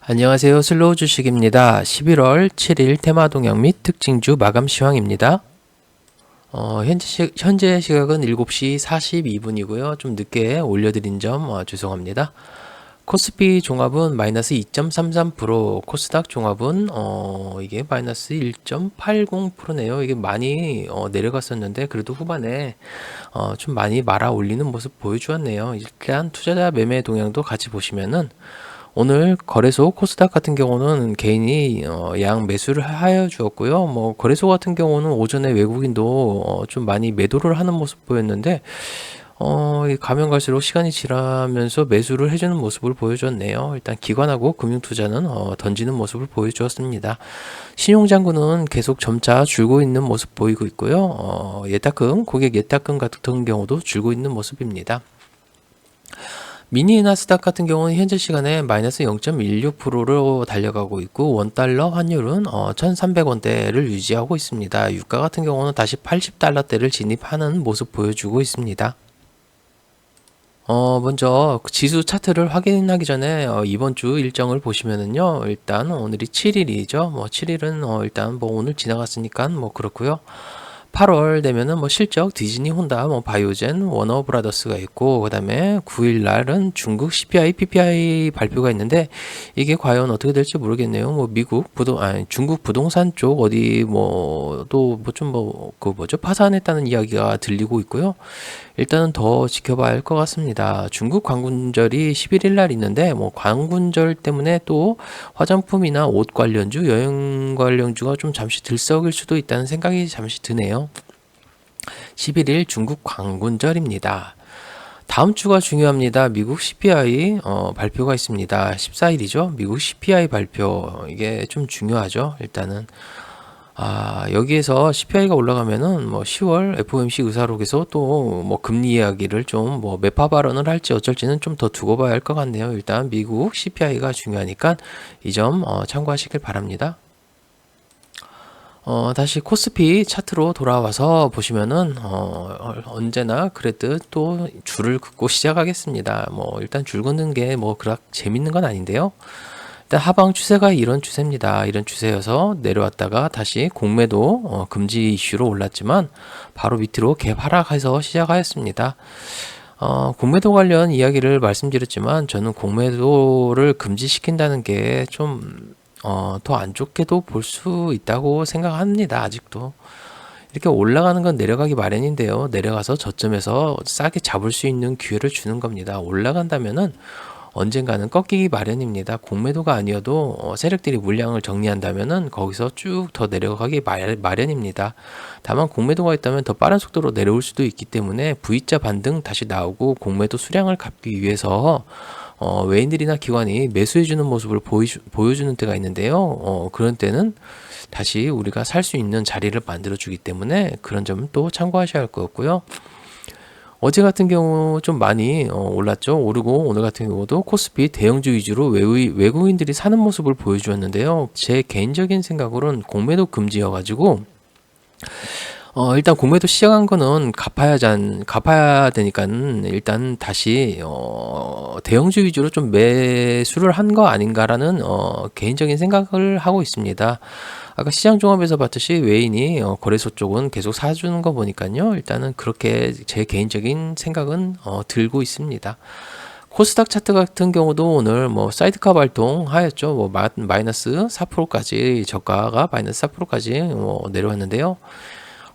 안녕하세요. 슬로우 주식입니다. 11월 7일 테마 동향 및 특징주 마감 시황입니다. 현재 시각은 7시 42분이고요. 좀 늦게 올려드린 점 죄송합니다. 코스피 종합은 마이너스 2.33%, 코스닥 종합은 이게 마이너스 1.80%네요. 이게 많이 내려갔었는데 그래도 후반에 좀 많이 말아 올리는 모습 보여주었네요. 일단 투자자 매매 동향도 같이 보시면은 오늘 거래소 코스닥 같은 경우는 개인이 양 매수를 하여 주었고요. 뭐 거래소 같은 경우는 오전에 외국인도 좀 많이 매도를 하는 모습 보였는데 가면 갈수록 시간이 지나면서 매수를 해주는 모습을 보여줬네요. 일단 기관하고 금융투자는 던지는 모습을 보여주었습니다. 신용장구는 계속 점차 줄고 있는 모습 보이고 있고요. 고객 예탁금 같은 경우도 줄고 있는 모습입니다. 미니 나스닥 같은 경우는 현재 시간에 마이너스 0.16%로 달려가고 있고 원달러 환율은 1300원대를 유지하고 있습니다. 유가 같은 경우는 다시 80달러대를 진입하는 모습 보여주고 있습니다. 먼저 지수 차트를 확인하기 전에 이번 주 일정을 보시면은요. 일단 오늘이 7일이죠. 뭐 7일은 일단 뭐 오늘 지나갔으니까 뭐 그렇고요. 8월 되면은 뭐 실적 디즈니, 혼다, 뭐 바이오젠, 워너브라더스가 있고 그다음에 9일 날은 중국 CPI, PPI 발표가 있는데 이게 과연 어떻게 될지 모르겠네요. 뭐 중국 부동산 쪽 어디 뭐 또 뭐 좀 뭐 그 뭐죠? 파산했다는 이야기가 들리고 있고요. 일단은 더 지켜봐야 할 것 같습니다. 중국 광군절이 11일 날 있는데 뭐 광군절 때문에 또 화장품이나 옷 관련주, 여행 관련주가 좀 잠시 들썩일 수도 있다는 생각이 잠시 드네요. 11일 중국 광군절입니다. 다음 주가 중요합니다. 미국 CPI 발표가 있습니다. 14일이죠. 미국 CPI 발표 이게 좀 중요하죠. 일단은 여기에서 CPI가 올라가면은 뭐 10월 FOMC 의사록에서 또 뭐 금리 이야기를 좀 뭐 매파 발언을 할지 어쩔지는 좀 더 두고 봐야 할 것 같네요. 일단 미국 CPI가 중요하니까 이 점 참고하시길 바랍니다. 다시 코스피 차트로 돌아와서 보시면은 언제나 그랬듯 또 줄을 긋고 시작하겠습니다. 뭐 일단 줄 긋는 게 뭐 그닥 재밌는 건 아닌데요. 일단 하방 추세가 이런 추세입니다. 이런 추세여서 내려왔다가 다시 공매도 금지 이슈로 올랐지만 바로 밑으로 갭 하락해서 시작하였습니다. 공매도 관련 이야기를 말씀드렸지만 저는 공매도를 금지시킨다는 게 좀 더 안 좋게도 볼 수 있다고 생각합니다. 아직도. 이렇게 올라가는 건 내려가기 마련인데요. 내려가서 저점에서 싸게 잡을 수 있는 기회를 주는 겁니다. 올라간다면은 언젠가는 꺾이기 마련입니다. 공매도가 아니어도 세력들이 물량을 정리한다면은 거기서 쭉 더 내려가기 마련입니다. 다만 공매도가 있다면 더 빠른 속도로 내려올 수도 있기 때문에 V자 반등 다시 나오고 공매도 수량을 갚기 위해서 외인들이나 기관이 매수해주는 모습을 보여주는 때가 있는데요. 그런 때는 다시 우리가 살 수 있는 자리를 만들어주기 때문에 그런 점은 또 참고하셔야 할 것 같고요. 어제 같은 경우 좀 많이 올랐죠. 오르고 오늘 같은 경우도 코스피 대형주 위주로 외국인들이 사는 모습을 보여주었는데요. 제 개인적인 생각으로는 공매도 금지여가지고 일단 공매도 시작한 거는 갚아야 되니까 일단 다시 대형주 위주로 좀 매수를 한 거 아닌가라는 개인적인 생각을 하고 있습니다. 아까 시장 종합에서 봤듯이 외인이 거래소 쪽은 계속 사주는 거 보니까요. 일단은 그렇게 제 개인적인 생각은 들고 있습니다. 코스닥 차트 같은 경우도 오늘 뭐 사이드카 발동하였죠. 뭐 마이너스 4%까지 저가가 마이너스 4%까지 내려왔는데요.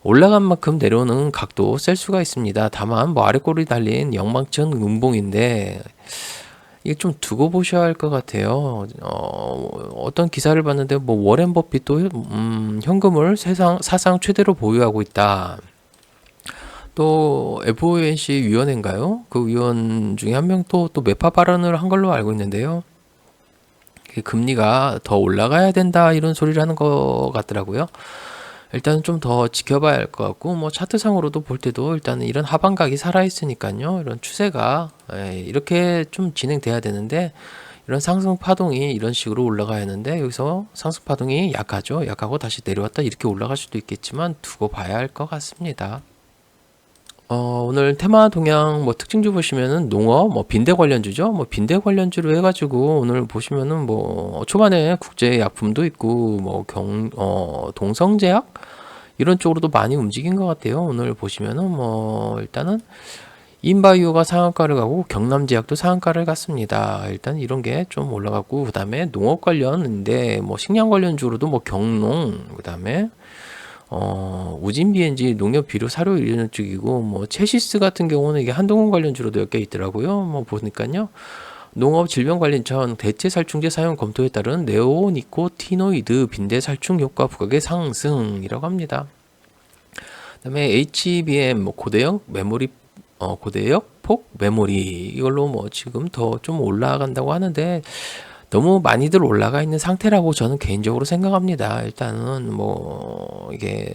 올라간 만큼 내려오는 각도 셀 수가 있습니다. 다만 뭐 아래꼬리 달린 영망천 음봉인데 이게 좀 두고 보셔야 할 것 같아요. 어떤 기사를 봤는데 뭐 워렌 버핏도 현금을 사상 최대로 보유하고 있다. 또 FOMC 위원회인가요? 그 위원 중에 한 명 또 매파 발언을 한 걸로 알고 있는데요. 금리가 더 올라가야 된다 이런 소리를 하는 것 같더라고요. 일단 좀 더 지켜봐야 할 것 같고 뭐 차트상으로도 볼 때도 일단은 이런 하방각이 살아있으니까요. 이런 추세가 이렇게 좀 진행돼야 되는데 이런 상승 파동이 이런 식으로 올라가야 하는데 여기서 상승 파동이 약하죠. 약하고 다시 내려왔다 이렇게 올라갈 수도 있겠지만 두고 봐야 할 것 같습니다. 오늘 테마 동향 뭐 특징주 보시면은 농업, 뭐 빈대 관련주죠. 뭐 빈대 관련주로 해가지고 오늘 보시면은 뭐 초반에 국제약품도 있고 뭐 동성제약 이런 쪽으로도 많이 움직인 것 같아요. 오늘 보시면은 뭐 일단은 인바이오가 상한가를 가고 경남제약도 상한가를 갔습니다. 일단 이런 게 좀 올라갔고 그다음에 농업 관련인데 뭐 식량 관련주로도 뭐 경농 그다음에 우진 BNG 농협 비료 사료 이런 쪽이고 뭐 체시스 같은 경우는 이게 한동훈 관련주로도 엮여 있더라고요. 뭐 보니까요. 농업 질병관리청 대체 살충제 사용 검토에 따른 네오니코티노이드 빈대 살충 효과 부각의 상승이라고 합니다. 그다음에 HBM 뭐 고대역 메모리 고대역 폭 메모리 이걸로 뭐 지금 더 좀 올라간다고 하는데 너무 많이들 올라가 있는 상태라고 저는 개인적으로 생각합니다. 일단은 뭐 이게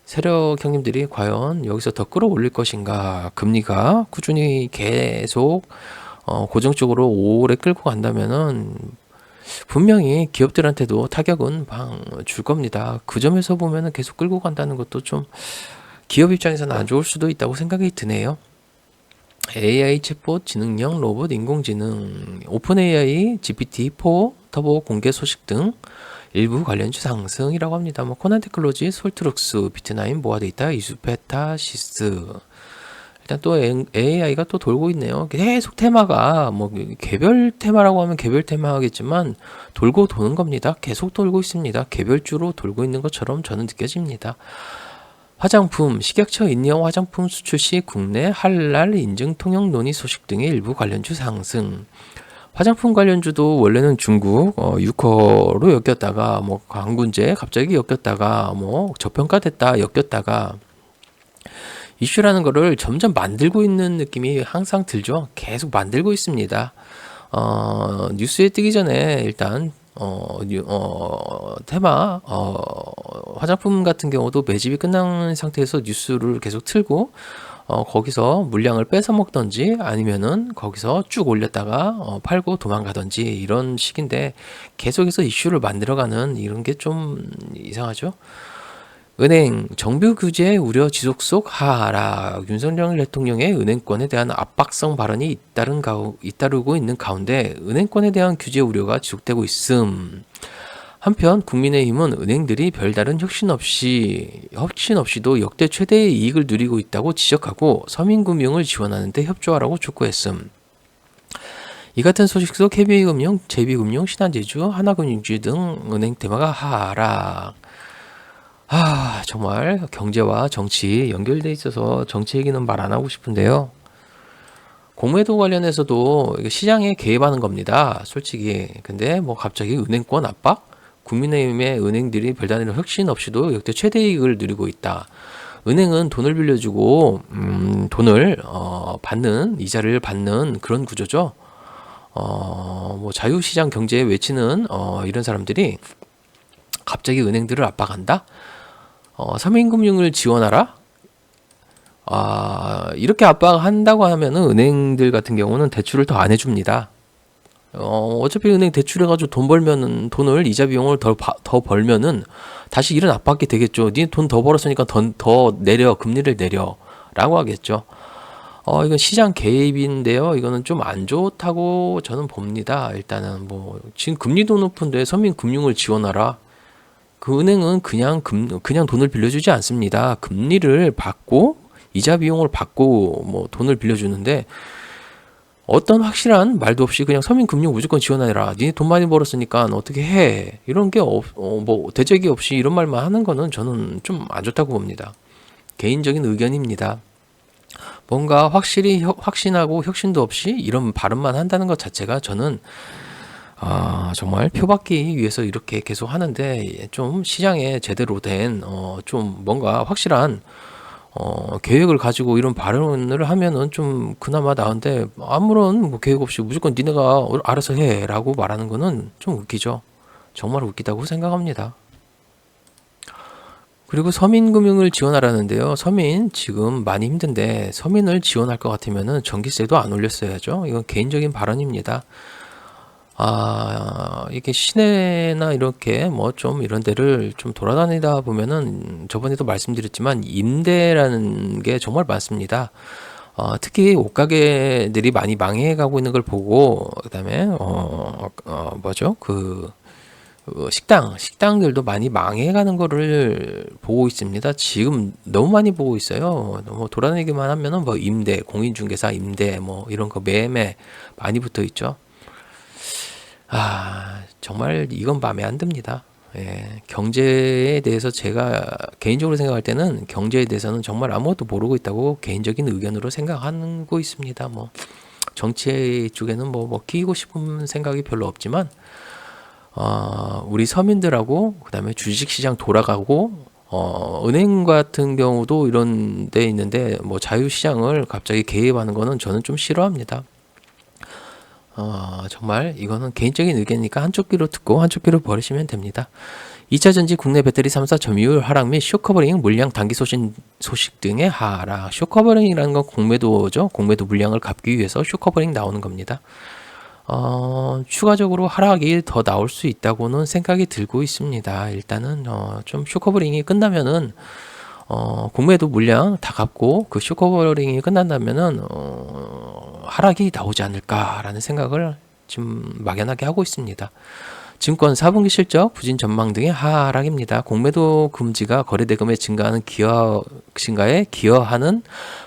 세력 형님들이 과연 여기서 더 끌어올릴 것인가, 금리가 꾸준히 계속 고정적으로 오래 끌고 간다면은 분명히 기업들한테도 타격은 줄 겁니다. 그 점에서 보면은 계속 끌고 간다는 것도 좀 기업 입장에서는 안 좋을 수도 있다고 생각이 드네요. AI 챗봇, 지능형 로봇, 인공지능, 오픈 AI, GPT-4 터보 공개 소식 등 일부 관련주 상승이라고 합니다. 뭐 코난 테크놀로지, 솔트룩스, 비트나인, 모아데이터, 이수페타시스. 일단 또 AI가 또 돌고 있네요. 계속 테마가 뭐 개별 테마라고 하면 개별 테마겠지만 돌고 도는 겁니다. 계속 돌고 있습니다. 개별주로 돌고 있는 것처럼 저는 느껴집니다. 화장품, 식약처 인형 화장품 수출 시 국내 할랄 인증 통역 논의 소식 등의 일부 관련주 상승. 화장품 관련주도 원래는 중국 유커로 엮였다가 뭐 광군제 갑자기 엮였다가 뭐 저평가됐다 엮였다가 이슈라는 거를 점점 만들고 있는 느낌이 항상 들죠. 계속 만들고 있습니다. 뉴스에 뜨기 전에 일단 테마 화장품 같은 경우도 매집이 끝난 상태에서 뉴스를 계속 틀고 거기서 물량을 뺏어 먹던지 아니면은 거기서 쭉 올렸다가 팔고 도망가던지 이런 식인데 계속해서 이슈를 만들어가는 이런 게 좀 이상하죠. 은행 정부 규제 우려 지속 속 하락. 윤석열 대통령의 은행권에 대한 압박성 발언이 잇따르고 있는 가운데 은행권에 대한 규제 우려가 지속되고 있음. 한편 국민의힘은 은행들이 별다른 혁신 없이도 역대 최대의 이익을 누리고 있다고 지적하고 서민금융을 지원하는 데 협조하라고 촉구했음. 이 같은 소식 속 KB금융, JB금융, 신한제주, 하나금융주 등 은행 테마가 하락. 정말 경제와 정치 연결돼 있어서 정치 얘기는 말 안 하고 싶은데요. 공매도 관련해서도 시장에 개입하는 겁니다. 솔직히. 근데 뭐 갑자기 은행권 압박? 국민의힘의 은행들이 별다른 혁신 없이도 역대 최대 이익을 누리고 있다. 은행은 돈을 빌려주고 돈을 받는 이자를 받는 그런 구조죠. 뭐 자유시장 경제에 외치는 이런 사람들이 갑자기 은행들을 압박한다? 서민금융을 지원하라? 이렇게 압박한다고 하면은 은행들 같은 경우는 대출을 더 안 해줍니다. 어차피 은행 대출해가지고 돈 벌면은 돈을 이자 비용을 더 벌면은 다시 이런 압박이 되겠죠. 니 돈 더 벌었으니까 더 내려 금리를 내려라고 하겠죠. 이건 시장 개입인데요. 이거는 좀 안 좋다고 저는 봅니다. 일단은 뭐 지금 금리도 높은데 서민 금융을 지원하라. 그 은행은 그냥 돈을 빌려주지 않습니다. 금리를 받고 이자 비용을 받고 뭐 돈을 빌려주는데 어떤 확실한 말도 없이 그냥 서민금융 무조건 지원하라. 니네 돈 많이 벌었으니까 어떻게 해. 이런 게 뭐 대책이 없이 이런 말만 하는 거는 저는 좀 안 좋다고 봅니다. 개인적인 의견입니다. 뭔가 확실히 확신하고 혁신도 없이 이런 발언만 한다는 것 자체가 저는 정말 표 받기 위해서 이렇게 계속 하는데 좀 시장에 제대로 된 좀 뭔가 확실한 계획을 가지고 이런 발언을 하면은 좀 그나마 나은데 아무런 뭐 계획 없이 무조건 니네가 알아서 해라고 말하는 거는 좀 웃기죠. 정말 웃기다고 생각합니다. 그리고 서민금융을 지원하라는데요. 서민 지금 많이 힘든데 서민을 지원할 것 같으면은 전기세도 안 올렸어야죠. 이건 개인적인 발언입니다. 이게 시내나 이렇게 뭐 좀 이런 데를 좀 돌아다니다 보면은 저번에도 말씀드렸지만 임대라는 게 정말 많습니다. 특히 옷가게들이 많이 망해가고 있는 걸 보고 그다음에 뭐죠? 식당들도 많이 망해가는 거를 보고 있습니다. 지금 너무 많이 보고 있어요. 너무 돌아다니기만 하면은 뭐 임대, 공인중개사 임대 뭐 이런 거 매매 많이 붙어 있죠. 정말 이건 마음에 안 듭니다. 예, 경제에 대해서 제가 개인적으로 생각할 때는 경제에 대해서는 정말 아무것도 모르고 있다고 개인적인 의견으로 생각하고 있습니다. 뭐 정치 쪽에는 뭐 끼고 싶은 생각이 별로 없지만 우리 서민들하고 그다음에 주식시장 돌아가고 은행 같은 경우도 이런 데 있는데 뭐 자유시장을 갑자기 개입하는 거는 저는 좀 싫어합니다. 정말 이거는 개인적인 의견이니까 한쪽 귀로 듣고 한쪽 귀로 버리시면 됩니다. 2차전지 국내 배터리 3사 점유율 하락 및 쇼커버링 물량 단기 소식 등의 하락. 쇼커버링이라는 건 공매도죠. 공매도 물량을 갚기 위해서 쇼커버링 나오는 겁니다. 추가적으로 하락이 더 나올 수 있다고는 생각이 들고 있습니다. 일단은 좀 쇼커버링이 끝나면은 공매도 물량 다 갚고 그 쇼커버링이 끝난다면은 하락이 나오지 않을까라는 생각을 지금 막연하게 하고 있습니다. 증권 4분기 실적, 부진 전망 등의 하락입니다. 공매도 금지가 거래대금의 증가에 기여하는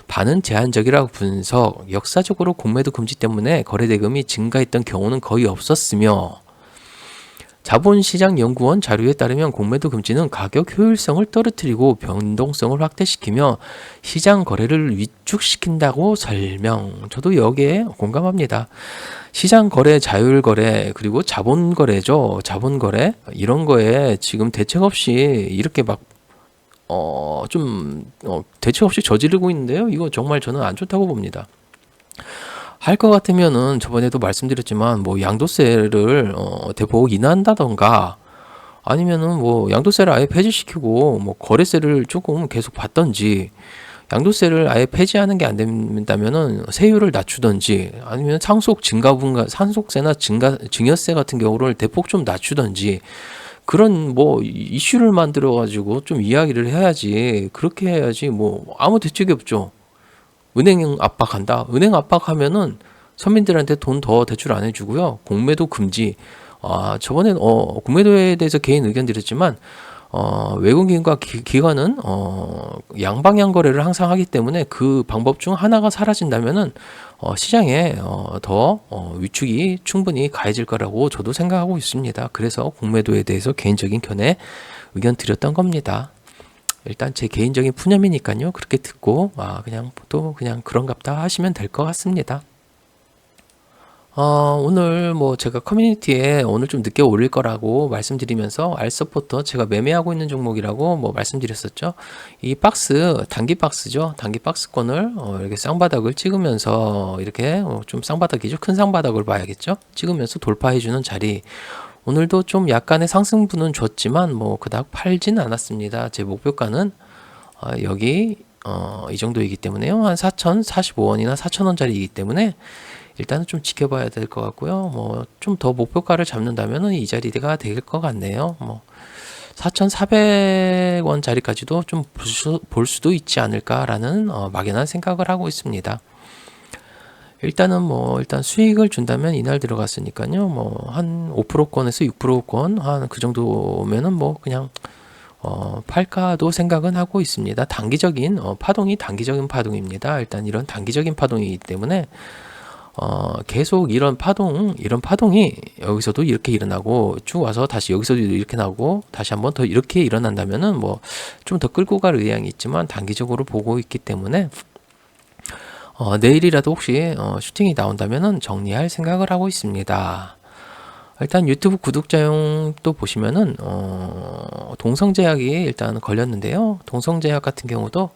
바는 제한적이라고 분석. 역사적으로 공매도 금지 때문에 거래대금이 증가했던 경우는 거의 없었으며 자본시장연구원 자료에 따르면 공매도 금지는 가격 효율성을 떨어뜨리고 변동성을 확대시키며 시장 거래를 위축시킨다고 설명. 저도 여기에 공감합니다. 시장 거래, 자율 거래, 그리고 자본 거래죠. 자본 거래 이런 거에 지금 대책 없이 이렇게 막 대책 없이 저지르고 있는데요. 이거 정말 저는 안 좋다고 봅니다. 할 것 같으면은 저번에도 말씀드렸지만 뭐 양도세를 대폭 인하한다던가 아니면은 뭐 양도세를 아예 폐지시키고 뭐 거래세를 조금 계속 받던지 양도세를 아예 폐지하는 게 안 된다면은 세율을 낮추던지 아니면 상속세나 증여세 같은 경우를 대폭 좀 낮추던지 그런 뭐 이슈를 만들어 가지고 좀 이야기를 해야지. 그렇게 해야지. 뭐 아무 대책이 없죠. 은행 압박한다. 은행 압박하면은 서민들한테 돈 더 대출 안 해주고요. 공매도 금지. 저번엔 공매도에 대해서 개인 의견 드렸지만 외국인과 기관은 양방향 거래를 항상 하기 때문에 그 방법 중 하나가 사라진다면은 시장에 더 위축이 충분히 가해질 거라고 저도 생각하고 있습니다. 그래서 공매도에 대해서 개인적인 의견 드렸던 겁니다. 일단 제 개인적인 푸념이니까요. 그렇게 듣고 그냥 그런갑다 하시면 될 것 같습니다. 오늘 뭐 제가 커뮤니티에 오늘 좀 늦게 올릴 거라고 말씀드리면서 알서포터 제가 매매하고 있는 종목이라고 뭐 말씀드렸었죠. 이 단기 박스죠. 단기 박스권을 이렇게 쌍바닥을 찍으면서 이렇게 좀 쌍바닥이죠. 큰 쌍바닥을 봐야겠죠. 찍으면서 돌파해주는 자리. 오늘도 좀 약간의 상승분은 줬지만 뭐 그닥 팔지는 않았습니다. 제 목표가는 여기 이 정도이기 때문에요. 한 4,045원이나 4,000원짜리이기 때문에 일단은 좀 지켜봐야 될 것 같고요. 뭐 좀 더 목표가를 잡는다면은 이 자리가 될 것 같네요. 뭐 4,400원짜리까지도 좀 볼 수도 있지 않을까라는 막연한 생각을 하고 있습니다. 일단 수익을 준다면 이날 들어갔으니까요. 뭐 한 5%권에서 6%권 한 그 정도면은 뭐 그냥 팔까도 생각은 하고 있습니다. 단기적인 단기적인 파동입니다. 일단 이런 단기적인 파동이기 때문에 계속 이런 파동이 여기서도 이렇게 일어나고 쭉 와서 다시 여기서도 이렇게 나오고 다시 한번 더 이렇게 일어난다면은 뭐 좀 더 끌고 갈 의향이 있지만 단기적으로 보고 있기 때문에 내일이라도 혹시 슈팅이 나온다면은 정리할 생각을 하고 있습니다. 일단 유튜브 구독자용 또 보시면은 동성제약이 일단 걸렸는데요. 동성제약 같은 경우도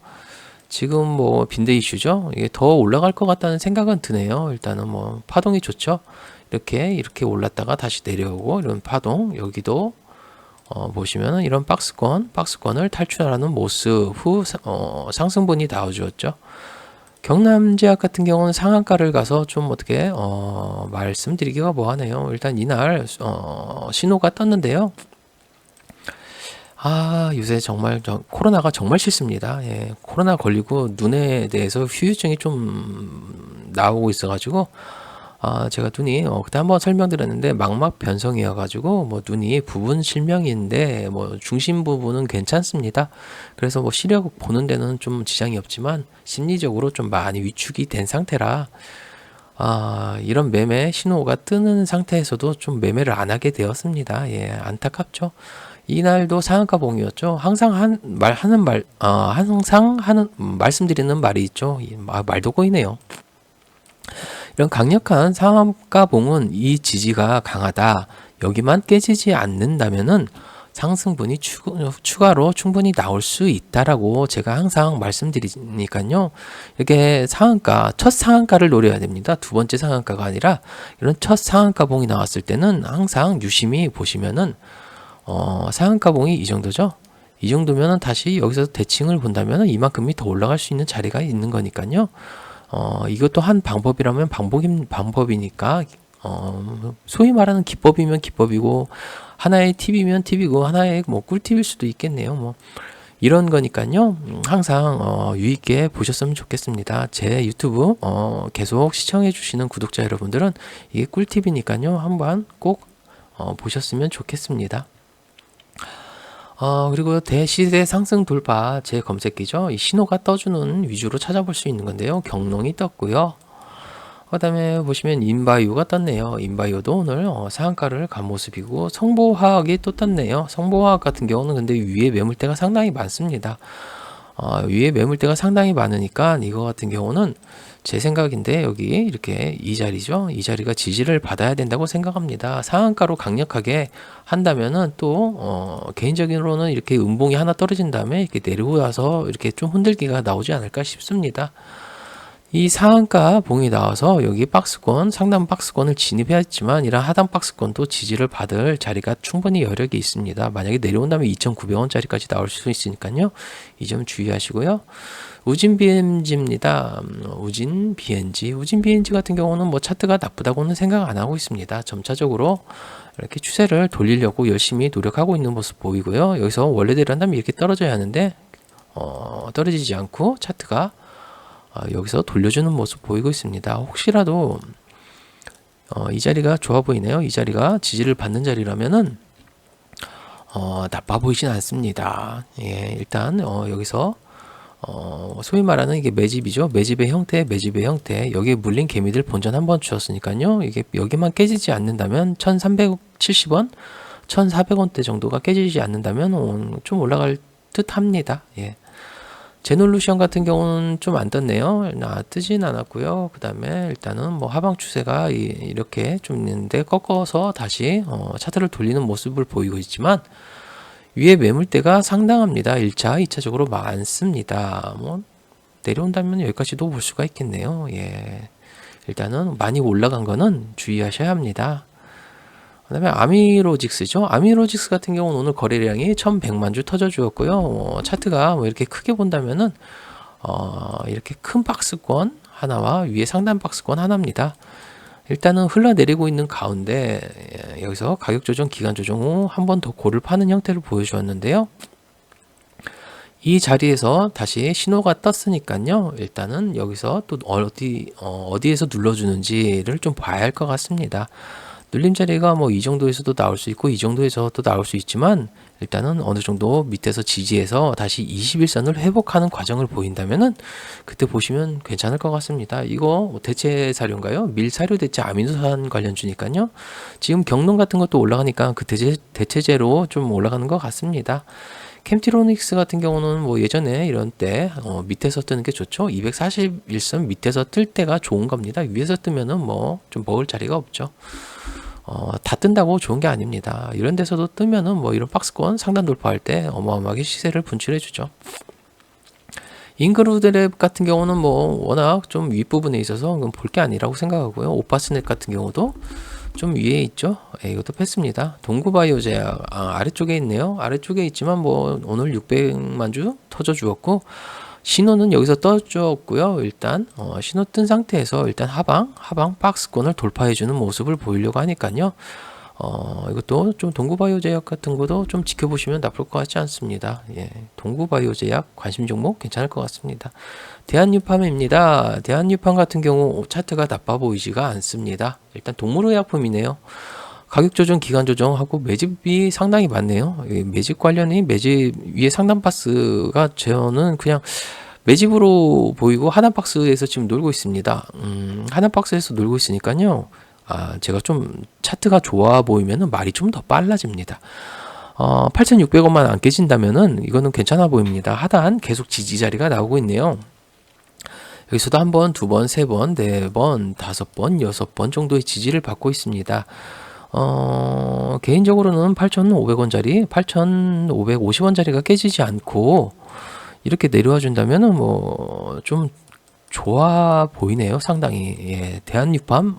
지금 뭐 빈대 이슈죠. 이게 더 올라갈 것 같다는 생각은 드네요. 일단은 뭐 파동이 좋죠. 이렇게 올랐다가 다시 내려오고 이런 파동. 여기도 보시면은 이런 박스권을 탈출하는 모습 후 상승분이 나와주었죠. 경남제약 같은 경우는 상한가를 가서 좀 어떻게 말씀드리기가 뭐하네요. 일단 이날 신호가 떴는데요. 요새 정말 코로나가 정말 싫습니다. 예, 코로나 걸리고 눈에 대해서 후유증이 좀 나오고 있어가지고 제가 눈이 그때 한번 설명드렸는데 망막 변성이어가지고 뭐 눈이 부분 실명인데 뭐 중심 부분은 괜찮습니다. 그래서 뭐 시력 보는 데는 좀 지장이 없지만 심리적으로 좀 많이 위축이 된 상태라 이런 매매 신호가 뜨는 상태에서도 좀 매매를 안 하게 되었습니다. 예, 안타깝죠. 이날도 상한가 봉이었죠. 항상 항상 말씀드리는 말이 있죠. 말도 꼬이네요. 이런 강력한 상한가 봉은 이 지지가 강하다. 여기만 깨지지 않는다면은 상승분이 추가로 충분히 나올 수 있다라고 제가 항상 말씀드리니까요. 이렇게 첫 상한가를 노려야 됩니다. 두 번째 상한가가 아니라 이런 첫 상한가 봉이 나왔을 때는 항상 유심히 보시면은 상한가봉이 이 정도죠. 이 정도면 다시 여기서 대칭을 본다면 이만큼이 더 올라갈 수 있는 자리가 있는 거니까요. 이것도 한 방법이라면 방법이니까 소위 말하는 기법이면 기법이고 하나의 팁이면 팁이고 하나의 뭐 꿀팁일 수도 있겠네요. 뭐 이런 거니까요. 항상 유익게 보셨으면 좋겠습니다. 제 유튜브 계속 시청해 주시는 구독자 여러분들은 이게 꿀팁이니까요. 한번 꼭 보셨으면 좋겠습니다. 그리고 대시세 상승 돌파 제 검색기죠. 이 신호가 떠주는 위주로 찾아볼 수 있는 건데요. 경농이 떴고요. 그 다음에 보시면 인바이오가 떴네요. 인바이오도 오늘 상한가를 간 모습이고 성보화학이 또 떴네요. 성보화학 같은 경우는 근데 위에 매물대가 상당히 많습니다. 위에 매물대가 상당히 많으니까 이거 같은 경우는 제 생각인데 여기 이렇게 이 자리죠. 이 자리가 지지를 받아야 된다고 생각합니다. 상한가로 강력하게 한다면은 또 개인적으로는 이렇게 음봉이 하나 떨어진 다음에 이렇게 내려와서 이렇게 좀 흔들기가 나오지 않을까 싶습니다. 이 상한가 봉이 나와서 여기 박스권, 상단 박스권을 진입해야 했지만 이런 하단 박스권도 지지를 받을 자리가 충분히 여력이 있습니다. 만약에 내려온다면 2,900원짜리까지 나올 수 있으니까요. 이 점 주의하시고요. 우진 BNG입니다. 우진 BNG 같은 경우는 뭐 차트가 나쁘다고는 생각 안 하고 있습니다. 점차적으로 이렇게 추세를 돌리려고 열심히 노력하고 있는 모습 보이고요. 여기서 원래대로 한다면 이렇게 떨어져야 하는데 떨어지지 않고 차트가 여기서 돌려주는 모습 보이고 있습니다. 혹시라도 이 자리가 좋아 보이네요. 이 자리가 지지를 받는 자리라면은 나빠 보이진 않습니다. 예, 일단 여기서 소위 말하는 이게 매집이죠. 매집의 형태 여기에 물린 개미들 본전 한번 주었으니까요. 이게 여기만 깨지지 않는다면 1370원 1400원대 정도가 깨지지 않는다면 좀 올라갈 듯 합니다. 예. 제놀루션 같은 경우는 좀 안 떴네요. 뜨진 않았고요. 그 다음에 일단은 뭐 하방 추세가 이렇게 좀 있는데 꺾어서 다시 차트를 돌리는 모습을 보이고 있지만 위에 매물대가 상당합니다. 1차, 2차적으로 많습니다. 뭐 내려온다면 여기까지도 볼 수가 있겠네요. 예. 일단은 많이 올라간 거는 주의하셔야 합니다. 그 다음에 아미로직스죠. 아미로직스 같은 경우는 오늘 거래량이 1100만 주 터져 주었고요. 차트가 뭐 이렇게 크게 본다면은 이렇게 큰 박스권 하나와 위에 상단 박스권 하나입니다. 일단은 흘러내리고 있는 가운데 여기서 가격 조정, 기간 조정 후 한 번 더 고를 파는 형태를 보여주었는데요. 이 자리에서 다시 신호가 떴으니까요. 일단은 여기서 또 어디에서 눌러주는지를 좀 봐야 할 것 같습니다. 눌림 자리가 뭐 이 정도에서도 나올 수 있고 이 정도에서도 나올 수 있지만 일단은 어느 정도 밑에서 지지해서 다시 21선을 회복하는 과정을 보인다면은 그때 보시면 괜찮을 것 같습니다. 이거 대체 사료인가요? 밀사료 대체 아미노산 관련주니까요. 지금 경농 같은 것도 올라가니까 그 대체제로 좀 올라가는 것 같습니다. 캠티로닉스 같은 경우는 뭐 예전에 이런 때 밑에서 뜨는 게 좋죠. 241선 밑에서 뜰 때가 좋은 겁니다. 위에서 뜨면은 뭐 좀 먹을 자리가 없죠. 다 뜬다고 좋은 게 아닙니다. 이런 데서도 뜨면은 뭐 이런 박스권 상단 돌파할 때 어마어마하게 시세를 분출해 주죠. 잉그루드랩 같은 경우는 뭐 워낙 좀 윗부분에 있어서 볼 게 아니라고 생각하고요. 오파스넷 같은 경우도 좀 위에 있죠. 이것도 뺐습니다. 동구바이오제약 아래쪽에 있네요. 아래쪽에 있지만 뭐 오늘 600만 주 터져 주었고 신호는 여기서 떠줬고요. 일단 신호 뜬 상태에서 일단 하방 박스권을 돌파해주는 모습을 보이려고 하니까요. 이것도 좀 동구바이오 제약 같은 것도 좀 지켜보시면 나쁠 것 같지 않습니다. 예, 동구바이오 제약 관심 종목 괜찮을 것 같습니다. 대한유팜입니다. 대한유팜 같은 경우 차트가 나빠 보이지가 않습니다. 일단 동물의약품이네요. 가격 조정, 기간 조정하고 매집이 상당히 많네요. 매집 관련이 매집 위에 상단 박스가 저는 그냥 매집으로 보이고 하단 박스에서 지금 놀고 있습니다. 하단 박스에서 놀고 있으니까요. 제가 좀 차트가 좋아 보이면은 말이 좀 더 빨라집니다. 8,600원만 안 깨진다면은 이거는 괜찮아 보입니다. 하단 계속 지지 자리가 나오고 있네요. 여기서도 한 번, 두 번, 세 번, 네 번, 다섯 번, 여섯 번 정도의 지지를 받고 있습니다. 개인적으로는 8,500원짜리, 8,550원짜리가 깨지지 않고 이렇게 내려와 준다면은 뭐 좀 좋아 보이네요. 상당히. 예, 대한유팜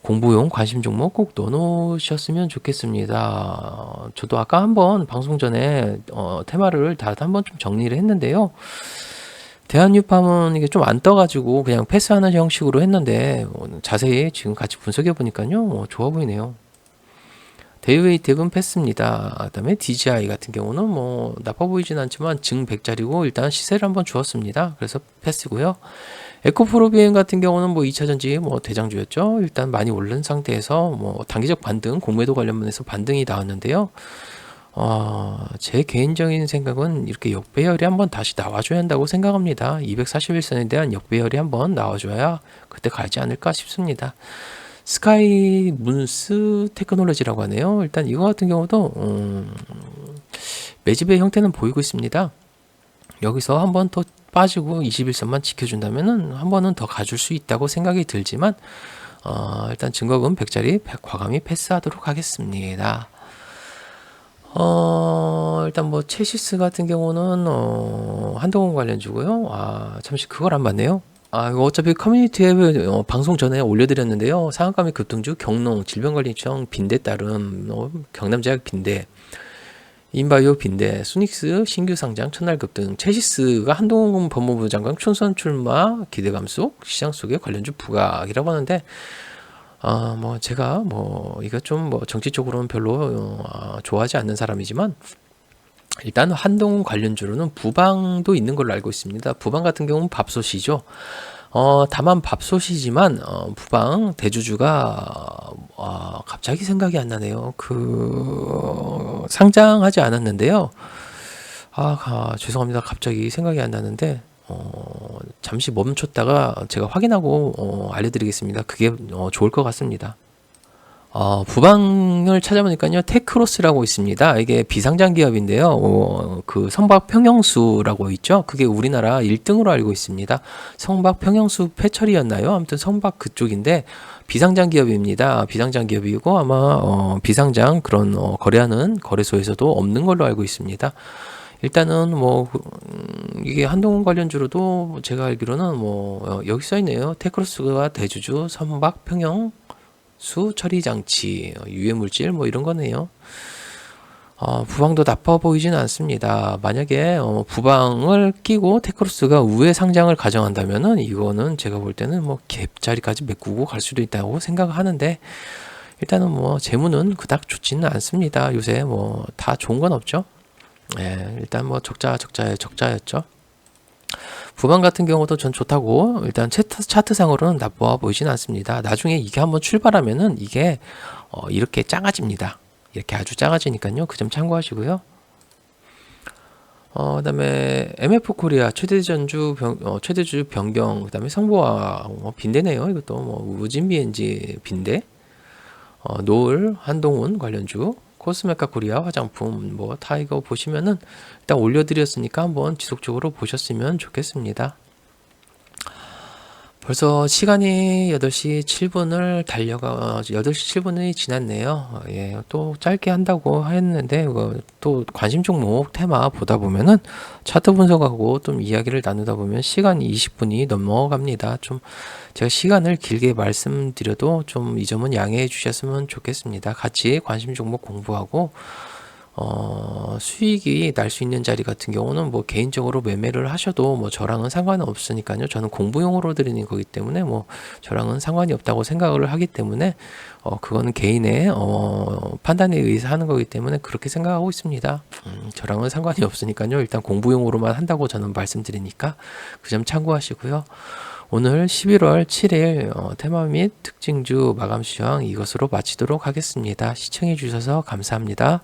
공부용 관심 종목 꼭 넣어놓으셨으면 좋겠습니다. 저도 아까 한번 방송 전에 테마를 다 한번 좀 정리를 했는데요. 대한유팜은 이게 좀 안 떠가지고 그냥 패스하는 형식으로 했는데 자세히 지금 같이 분석해 보니까요, 좋아 보이네요. 데이웨이텍은 패스입니다. 그다음에 DGI 같은 경우는 뭐 나빠 보이진 않지만 증 100짜리고 일단 시세를 한번 주었습니다. 그래서 패스고요. 에코프로비엠 같은 경우는 뭐 2차전지 뭐 대장주였죠. 일단 많이 오른 상태에서 뭐 단기적 반등, 공매도 관련해서 반등이 나왔는데요. 제 개인적인 생각은 이렇게 역배열이 한번 다시 나와줘야 한다고 생각합니다. 241선에 대한 역배열이 한번 나와줘야 그때 가지 않을까 싶습니다. 스카이 문스 테크놀로지라고 하네요. 일단 이거 같은 경우도 매집의 형태는 보이고 있습니다. 여기서 한번 더 빠지고 21선만 지켜준다면은 한 번은 더 가줄 수 있다고 생각이 들지만 일단 증거금 100짜리 과감히 패스하도록 하겠습니다. 일단 뭐 체시스 같은 경우는 한동훈 관련주고요. 잠시 그걸 안 봤네요. 이거 어차피 커뮤니티에 방송 전에 올려드렸는데요. 상한가미 급등주 경농 질병관리청 빈대 따름 경남제약 빈대 인바이오 빈대 수닉스 신규 상장 첫날 급등 체시스가 한동훈 법무부 장관 총선 출마 기대감 속 시장 속의 관련주 부각이라고 하는데 뭐 제가 뭐 이거 좀 뭐 정치적으로는 별로 좋아하지 않는 사람이지만 일단 한동훈 관련주로는 부방도 있는 걸로 알고 있습니다. 부방 같은 경우는 밥솥이죠. 다만 밥솥이지만 부방 대주주가 갑자기 생각이 안 나네요. 상장하지 않았는데요. 죄송합니다. 갑자기 생각이 안 나는데 잠시 멈췄다가 제가 확인하고 알려드리겠습니다. 그게 좋을 것 같습니다. 부방을 찾아보니까요, 테크로스라고 있습니다. 이게 비상장 기업인데요. 그 성박 평형수라고 있죠. 그게 우리나라 1등으로 알고 있습니다. 성박 평형수 패철이었나요? 아무튼 성박 그쪽인데 비상장 기업입니다. 비상장 기업이고 아마 비상장 그런 거래하는 거래소에서도 없는 걸로 알고 있습니다. 일단은 뭐 이게 한동훈 관련주로도 제가 알기로는 뭐 여기 써 있네요. 테크로스가 대주주 선박 평형 수 처리 장치, 유해 물질 뭐 이런 거네요. 부방도 나빠 보이진 않습니다. 만약에 부방을 끼고 테크로스가 우회 상장을 가정한다면은 이거는 제가 볼 때는 뭐 갭 자리까지 메꾸고 갈 수도 있다고 생각하는데 일단은 뭐 재무는 그닥 좋지는 않습니다. 요새 뭐 다 좋은 건 없죠. 예, 일단 뭐 적자였죠. 부방 같은 경우도 전 좋다고 일단 차트상으로는 나빠 보이진 않습니다. 나중에 이게 한번 출발하면은 이게 이렇게 작아집니다. 이렇게 아주 작아지니까요. 그 점 참고하시고요. 그다음에 MF 코리아 최대주 변경, 그다음에 성보아 빈대네요. 이것도 뭐 우진비엔지 빈대, 노을 한동훈 관련주. 코스메카 코리아 화장품 뭐 다 이거 보시면은 일단 올려드렸으니까 한번 지속적으로 보셨으면 좋겠습니다. 벌써 시간이 8시 7분을 8시 7분이 지났네요. 예, 또 짧게 한다고 했는데 또 관심 종목 테마 보다 보면은 차트 분석하고 좀 이야기를 나누다 보면 시간이 20분이 넘어갑니다. 좀 제가 시간을 길게 말씀드려도 좀 이 점은 양해해 주셨으면 좋겠습니다. 같이 관심 종목 공부하고 수익이 날 수 있는 자리 같은 경우는 뭐 개인적으로 매매를 하셔도 뭐 저랑은 상관은 없으니까요. 저는 공부용으로 드리는 거기 때문에 뭐 저랑은 상관이 없다고 생각을 하기 때문에 그거는 개인의 판단에 의해서 하는 거기 때문에 그렇게 생각하고 있습니다. 저랑은 상관이 없으니까요. 일단 공부용으로만 한다고 저는 말씀드리니까 그 점 참고하시고요. 오늘 11월 7일 테마 및 특징주 마감 수강 이것으로 마치도록 하겠습니다. 시청해 주셔서 감사합니다.